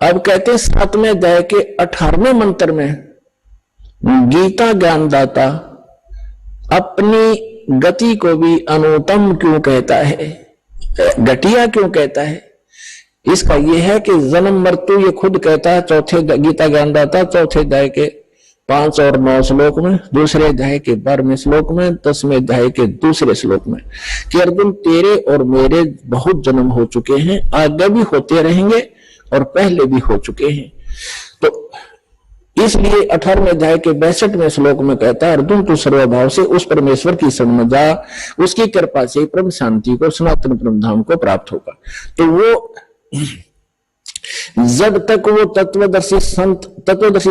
अब कहते हैं 7वें अध्याय के 18वें मंत्र में गीता ज्ञानदाता अपनी गति को भी अनुत्तम क्यों कहता है, घटिया क्यों कहता है? इसका यह है कि जन्म मृत्यु ये खुद कहता है चौथे गीता ज्ञानदाता चौथे अध्याय के 5 और 9 श्लोक में, दूसरे अध्याय के 12वें श्लोक में, 10वें अध्याय के दूसरे श्लोक में कि अर्जुन तेरे और मेरे बहुत जन्म हो चुके हैं, आगे भी होते रहेंगे और पहले भी हो चुके हैं। तो इसलिए 18वें अध्याय के 62वें श्लोक में कहता है अर्जुन तू सर्वभाव से उस परमेश्वर की शरण में जा, उसकी कृपा से परम शांति को सनातन परम धाम को प्राप्त होगा। तो वो जब तक वो तत्वदर्शी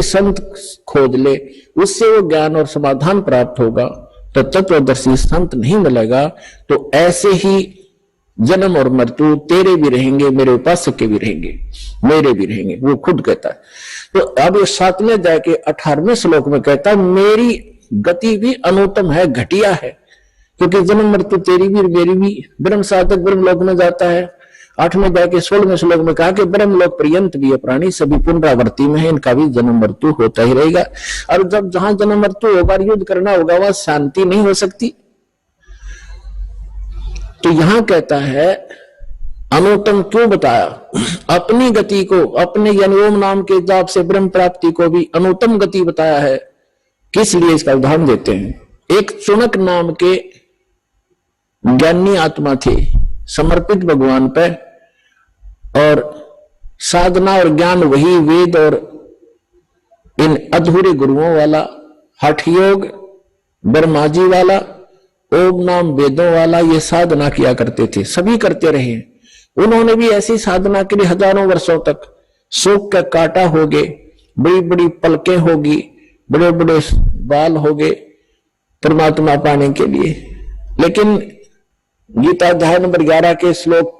संत खोज ले उससे वो ज्ञान और समाधान प्राप्त होगा, तो तत्वदर्शी संत नहीं मिलेगा तो ऐसे ही जन्म और मृत्यु तेरे भी रहेंगे, मेरे उपासक के भी रहेंगे, मेरे भी रहेंगे, वो खुद कहता है। तो अब ये 7वें अध्याय के 18वें श्लोक में कहता है मेरी गति भी अनुत्तम है, घटिया है, क्योंकि जन्म मृत्यु तेरी भी मेरी भी। ब्रह्म साधक ब्रह्म लोक में जाता है। 8वें अध्याय के 16वें श्लोक में कहा कि ब्रह्म लोक पर्यंत भी ये प्राणी सभी पुनरावृत्ति में है, इनका भी जन्म मृत्यु होता ही रहेगा। और जब जहां जन्म मृत्यु होगा, युद्ध करना होगा, वहां शांति नहीं हो सकती। तो यहां कहता है अनुत्तम क्यों बताया? अपनी गति को, अपने यानी ओम नाम के जाप से ब्रह्म प्राप्ति को भी अनुत्तम गति बताया है। किस लिए? इसका उदाहरण देते हैं। एक चुनक नाम के ज्ञानी आत्मा थे, समर्पित भगवान पे, और साधना और ज्ञान वही वेद और इन अधूरे गुरुओं वाला, हठ योग ब्रह्माजी वाला, ओम नाम वेदों वाला, ये साधना किया करते थे, सभी करते रहे। उन्होंने भी ऐसी साधना के लिए हजारों वर्षों तक सूख का काटा हो गए, बड़ी बड़ी पलकें होगी, बड़े बड़े बाल हो गए परमात्मा पाने के लिए। लेकिन गीता अध्याय नंबर 11 के श्लोक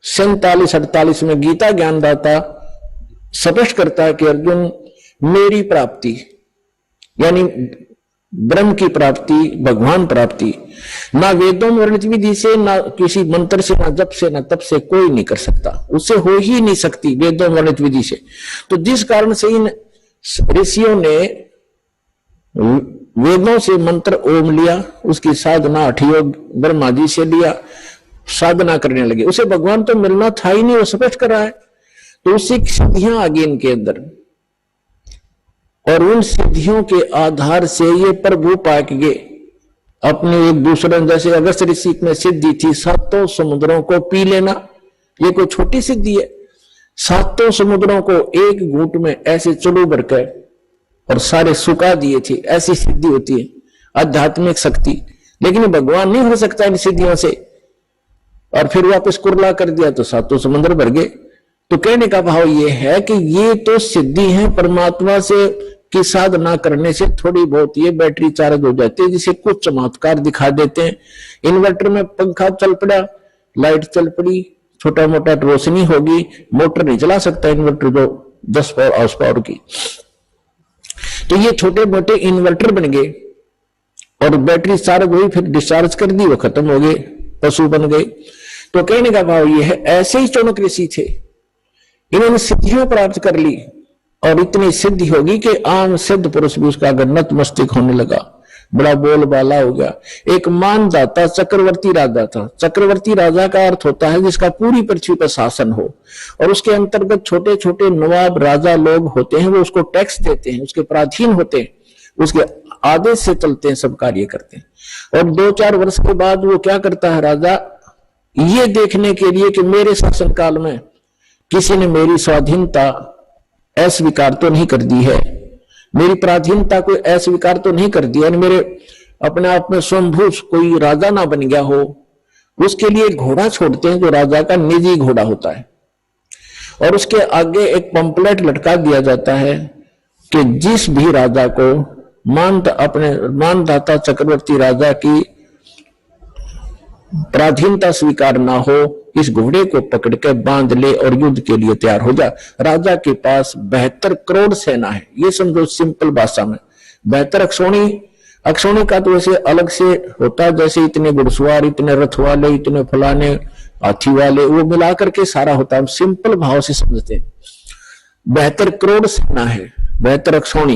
47-48 में गीता ज्ञानदाता स्पष्ट करता है कि अर्जुन मेरी प्राप्ति यानी ब्रह्म की प्राप्ति, भगवान प्राप्ति ना वेदों में वर्णित विधि से, ना किसी मंत्र से, ना जप से, ना तप से कोई नहीं कर सकता, उससे हो ही नहीं सकती वेदों में वर्णित विधि से। तो जिस कारण से इन ऋषियों ने वेदों से मंत्र ओम लिया, उसकी साधना हठ योग ब्रह्मा जी से लिया, साधना करने लगे। उसे भगवान तो मिलना था ही नहीं, वो स्पष्ट कर रहा है। तो उससे सिद्धियां आ गई इनके अंदर, और उन सिद्धियों के आधार से ये प्रभु पाक गए अपने एक दूसरे। जैसे अगस्त ऋषि में सिद्धि थी 7 समुद्रों को पी लेना, ये कोई छोटी सिद्धि है? 7 समुद्रों को एक घूंट में ऐसे चलू भरकर और सारे सुखा दिए थे, ऐसी सिद्धि होती है आध्यात्मिक शक्ति। लेकिन भगवान नहीं हो सकता इन सिद्धियों से, और फिर वापस कुरला कर दिया तो 7 समुद्र भर गए। तो कहने का भाव ये है कि ये तो सिद्धि है परमात्मा से की साधना करने से थोड़ी बहुत ये बैटरी चार्ज हो जाती है, जिसे कुछ चमत्कार दिखा देते हैं। इन्वर्टर में पंखा चल पड़ा, लाइट चल पड़ी, छोटा मोटा रोशनी होगी, मोटर नहीं चला सकता इन्वर्टर जो 10 हाउस पावर की। तो ये छोटे मोटे इन्वर्टर बन गए और बैटरी चार्ज हुई, फिर डिस्चार्ज कर दी, वो खत्म हो गए, पशु बन गए। तो कहने का भाव ये है ऐसे ही चौनक ऋषि थे, इन्होंने सिद्धियों प्राप्त कर ली और इतनी सिद्धि होगी कि आम सिद्ध पुरुष भी उसका अगर नतमस्तक होने लगा, बड़ा बोलबाला हो गया। एक मानदाता चक्रवर्ती राजा था। चक्रवर्ती राजा का अर्थ होता है जिसका पूरी पृथ्वी पर शासन हो, और उसके अंतर्गत छोटे छोटे नवाब राजा लोग होते हैं, वो उसको टैक्स देते हैं, उसके पराधीन होते हैं, उसके आदेश से चलते हैं, सब कार्य करते हैं। और 2-4 वर्ष के बाद वो क्या करता है राजा, ये देखने के लिए कि मेरे शासनकाल में किसी ने मेरी स्वाधीनता अस्वीकार तो नहीं कर दी है, मेरी पराधीनता को अस्वीकार तो नहीं कर दिया, मेरे अपने आप में स्वयंभू कोई राजा ना बन गया हो। उसके लिए घोड़ा छोड़ते हैं जो राजा का निजी घोड़ा होता है, और उसके आगे एक पंपलेट लटका दिया जाता है कि जिस भी राजा को अपने मानदाता चक्रवर्ती राजा की पराधीनता स्वीकार ना हो, इस घोड़े को पकड़ के बांध ले और युद्ध के लिए तैयार हो जा। राजा के पास 72 करोड़ सेना है, ये समझो सिंपल भाषा में। 72 अक्षौणी का तो वैसे अलग से होता है, जैसे इतने घुड़सवार, इतने रथ वाले, इतने फलाने हाथी वाले, वो मिलाकर के सारा होता है। हम सिंपल भाव से समझते हैं। 72 करोड़ सेना है, 72 अक्षौणी।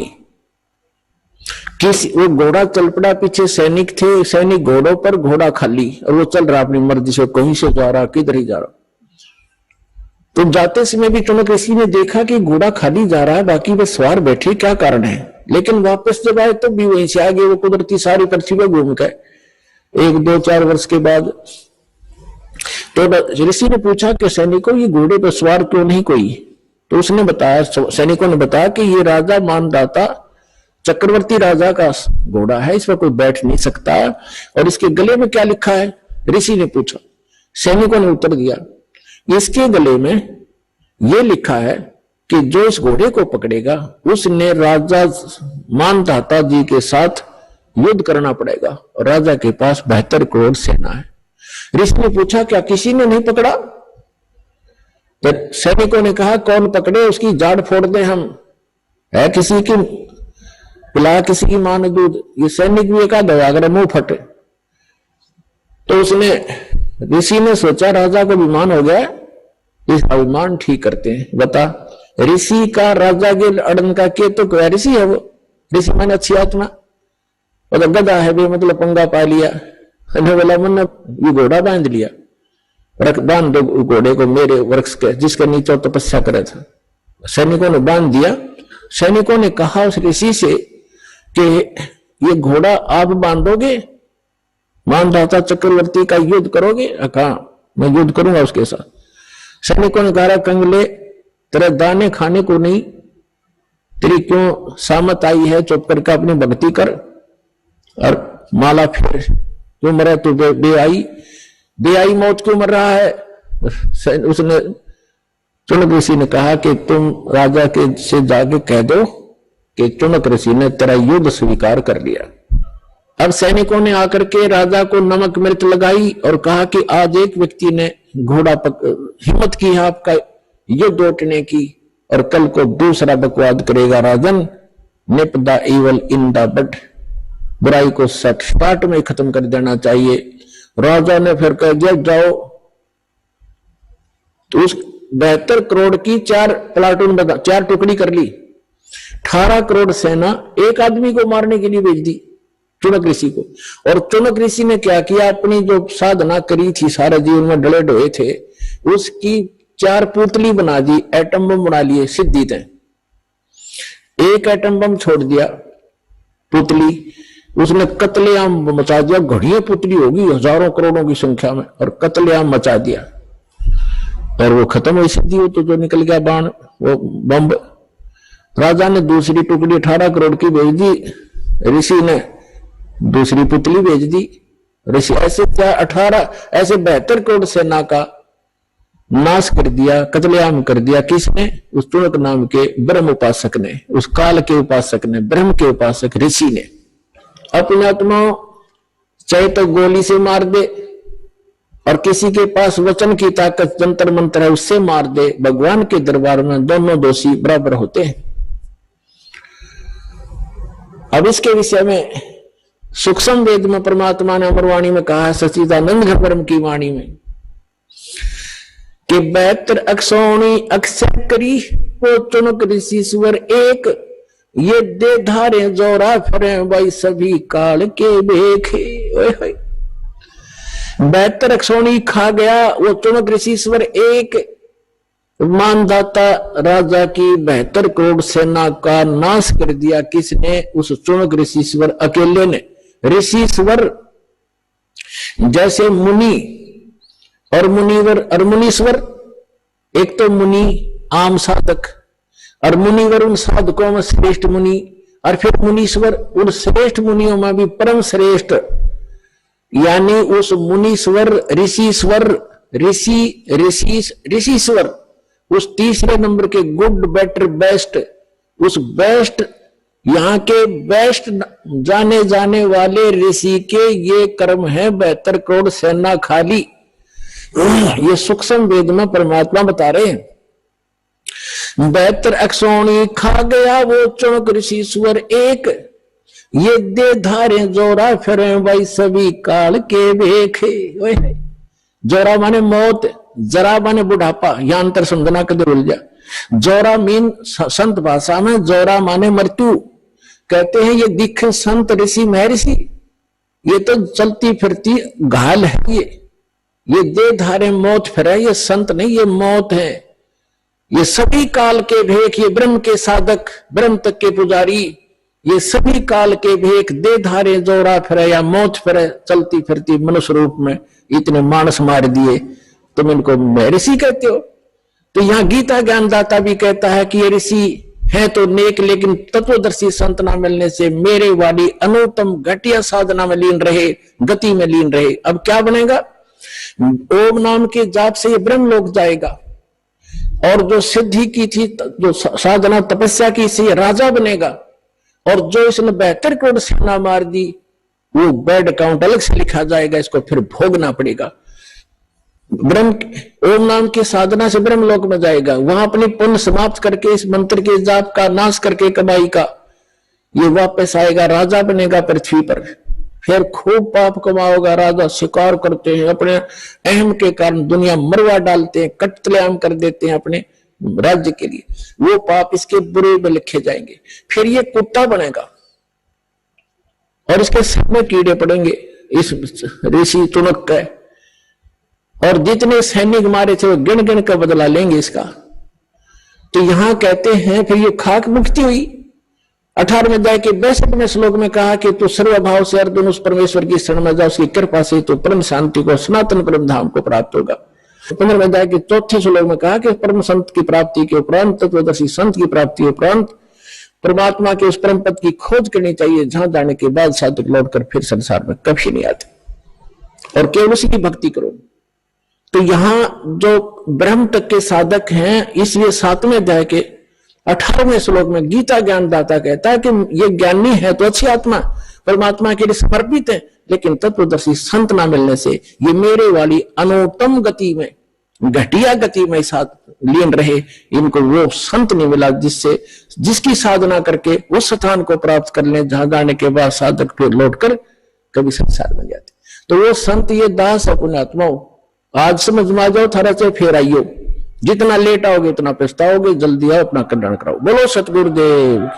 किसी वो घोड़ा चल पड़ा, पीछे सैनिक थे, सैनिक घोड़ों पर, घोड़ा खाली, और वो चल रहा अपनी मर्जी से, कहीं से जा रहा, किधर ही जा रहा। तो जाते समय भी चुनक ऋषि ने देखा कि घोड़ा खाली जा रहा है, बाकी वे सवार बैठे, क्या कारण है। लेकिन वापस जब आए तो भी वहीं से आगे वो कुदरती सारी पृथ्वी पर घूम गए। 1, 2, 4 वर्ष के बाद तो ऋषि ने पूछा कि सैनिकों, ये घोड़े पर सवार क्यों नहीं कोई। तो उसने बताया, सैनिकों ने बताया कि ये राजा मानदाता चक्रवर्ती राजा का घोड़ा है, इस पर कोई बैठ नहीं सकता। और इसके गले में क्या लिखा है, ऋषि ने पूछा। सैनिकों ने उत्तर दिया, इसके गले में यह लिखा है कि जो इस घोड़े को पकड़ेगा उसने राजा मानदाता जी के साथ युद्ध करना पड़ेगा, और राजा के पास 72 करोड़ सेना है। ऋषि ने पूछा, क्या किसी ने नहीं पकड़ा। तो सैनिकों ने कहा, कौन पकड़े, उसकी जाड़ फोड़ दे हम, है किसी की पिला, किसी की मां ने दूध। ये सैनिक भी एक आधा अगर मुंह फटे। तो उसने, ऋषि ने सोचा राजा को अभिमान हो गया, इस अभिमान ठीक करते हैं। बता, ऋषि का राजा के अड़न का के तो क्या ऋषि है वो, ऋषि माने अच्छी आत्मा, और गधा है भी, मतलब पंगा पा लिया। बोला मैंने ये घोड़ा बांध लिया, रख बांध दो घोड़े को मेरे वृक्ष के जिसके नीचे तपस्या करे था। सैनिकों ने बांध दिया। सैनिकों ने कहा उस ऋषि से कि ये घोड़ा आप बांधोगे, मानदाता चक्रवर्ती का युद्ध करोगे। कहा मैं युद्ध करूंगा उसके साथ। सैनिकों ने कहा, कंगले तेरे दाने खाने को नहीं, तेरी क्यों सामत आई है, चुप करके अपनी भक्ति कर और माला फेर, क्यों मरा तू बेआई मौत क्यों मर रहा है। उसने चुनक ऋषि ने कहा कि तुम राजा के से जाके कह दो कि चुनक ऋषि ने तेरा युद्ध स्वीकार कर लिया। अब सैनिकों ने आकर के राजा को नमक मिर्च लगाई और कहा कि आज एक व्यक्ति ने घोड़ा हिम्मत की है आपका युद्ध उठने की, और कल को दूसरा बकवाद करेगा। Rajan, nip the evil in the bud, बुराई को सट में खत्म कर देना चाहिए। राजा ने फिर कह दिया जाओ। तो उस 72 करोड़ की 4 प्लाटून बना, 4 टुकड़ी कर ली। 18 करोड़ सेना एक आदमी को मारने के लिए भेज दी, चुनक ऋषि को। और चुनक ऋषि ने क्या किया, अपनी जो साधना करी थी, सारे जीवन में डले डोए थे, उसकी 4 पुतली बना दी, एटम बम बना लिए सिद्धि तय। एक एटम बम छोड़ दिया पुतली, उसने कत्लेआम मचा दिया। घड़ियां पुतली होगी हजारों करोड़ों की संख्या में, और कत्लेआम मचा दिया, और वो खत्म हुई सिद्धि। वो तो जो निकल गया बाण, वो बम। राजा ने दूसरी टुकड़ी 18 करोड़ की भेज दी, ऋषि ने दूसरी पुतली भेज दी। ऋषि ऐसे क्या 72 करोड़ सेना का नाश कर दिया, कत्लेआम कर दिया। किसने, उस चुनक नाम के ब्रह्म उपासक ने, उस काल के उपासक ने, ब्रह्म के उपासक ऋषि ने। अपनी आत्मा चाहे तो गोली से मार दे, और किसी के पास वचन की ताकत जंतर मंत्र है उससे मार दे, भगवान के दरबार में दोनों दोषी बराबर होते हैं। अब इसके विषय में सूक्ष्म वेद में परमात्मा ने अमरवाणी में कहा है, सच्चिदानंद ब्रह्म की वाणी में, कि 72 अक्षौणी अक्षय करी वो चुनक ऋषि स्वर एक, ये दे धारे जोरा फरे भाई सभी काल के बेखे। 72 अक्षौणी खा गया वो चुनक ऋषि स्वर एक, मानदाता राजा की 72 करोड़ सेना का नाश कर दिया। किसने, उस चुनक ऋषि स्वर अकेले ने। ऋषि स्वर जैसे मुनि और मुनिवर और मुनीश्वर, एक तो मुनि आम साधक, और मुनिवर उन साधकों में श्रेष्ठ मुनि, और फिर मुनीश्वर उन श्रेष्ठ मुनियों में भी परम श्रेष्ठ, यानी उस मुनीश्वर ऋषिश्वर ऋषिश्वर उस तीसरे नंबर के गुड बेटर बेस्ट, उस बेस्ट यहाँ के बेस्ट जाने जाने वाले ऋषि के ये कर्म है 72 करोड़ सेना खाली। ये सूक्ष्म वेद में परमात्मा बता रहे हैं। 72 अक्षौणी खा गया वो चुनक ऋषि स्वर एक, ये दे धारे जोरा फिरे भाई सभी काल के बेखे। जोरा माने मौत, जरा माने बुढ़ापा, यह अंतर समझना कदे भूल जा। जोरा मीन संत भाषा में जोरा माने मृत्यु। कहते हैं ये दिखे संत ऋषि महर्षि, ये तो चलती फिरती घाल है, ये देह धारे मौत फिरे, ये संत नहीं, ये मौत है। ये सभी काल के भेख, ये ब्रह्म के साधक, ब्रह्म तक के पुजारी, ये सभी काल के भेख, दे धारे जोरा फिरे या मौत फिरे, चलती फिरती मनुष्य रूप में इतने मानस मार दिए, तुम इनको महर्षि कहते हो। तो यहां गीता ज्ञानदाता भी कहता है कि ये ऋषि है तो नेक, लेकिन तत्वदर्शी संत ना मिलने से मेरे वाली अनुत्तम घटिया साधना में लीन रहे, गति में लीन रहे। अब क्या बनेगा? ओम नाम के जाप से ये ब्रह्म लोक जाएगा, और जो सिद्धि की थी, जो साधना तपस्या की, से राजा बनेगा। और जो इसने 72 करोड़ सेना मार दी, वो बैड अकाउंट अलग से लिखा जाएगा, इसको फिर भोगना पड़ेगा। ब्रह्म ओम नाम की साधना से ब्रह्म लोक में जाएगा, वहां अपनी पुण्य समाप्त करके इस मंत्र के जाप का नाश करके कमाई का ये वापस आएगा, राजा बनेगा पृथ्वी पर। फिर खूब पाप कमाओगा। राजा शिकार करते हैं, अपने अहम के कारण दुनिया मरवा डालते हैं, कत्लेआम कर देते हैं अपने राज्य के लिए, वो पाप इसके बुरे में लिखे जाएंगे। फिर ये कुत्ता बनेगा और इसके सब में कीड़े पड़ेंगे, इस ऋषि तुनक का। और जितने सैनिक मारे थे वो गिन गिन का बदला लेंगे इसका। तो यहां कहते हैं फिर ये खाक मुक्ति हुई। 18वें अध्याय के 62वें श्लोक में कहा कि तू सर्वभाव से अर्जुन उस परमेश्वर की शरण में जा, उसकी कृपा से तो परम शांति को, सनातन परम धाम को प्राप्त होगा। 15वें अध्याय के 4थे श्लोक में कहा कि परम संत की प्राप्ति के उपरांत, तत्वदर्शी संत की प्राप्ति के उपरांत परमात्मा के उस परम पद की खोज करनी चाहिए, जहां जाने के बाद साधक लौटकर फिर संसार में कभी नहीं आते, और केवल उसी की भक्ति करो। तो यहां जो ब्रह्म तक के साधक हैं, इसलिए 7वें अध्याय के 18वें श्लोक में गीता ज्ञानदाता कहता है कि ये ज्ञानी है तो अच्छी आत्मा, परमात्मा के लिए समर्पित है, लेकिन तत्वदर्शी संत ना मिलने से ये मेरे वाली अनुत्तम गति में, घटिया गति में साथ लीन रहे। इनको वो संत नहीं मिला जिससे, जिसकी साधना करके उस स्थान को प्राप्त कर ले जहां जाने के बाद साधक फिर लौटकर कभी संसार में जाते। तो वो संत ये दास है पुण्यात्माओं, आज समझ में आ जाओ, थारा से फिर आइयो। जितना लेट आओगे उतना पछताओगे, जल्दी आओ, अपना कल्याण कराओ। बोलो सतगुरुदेव।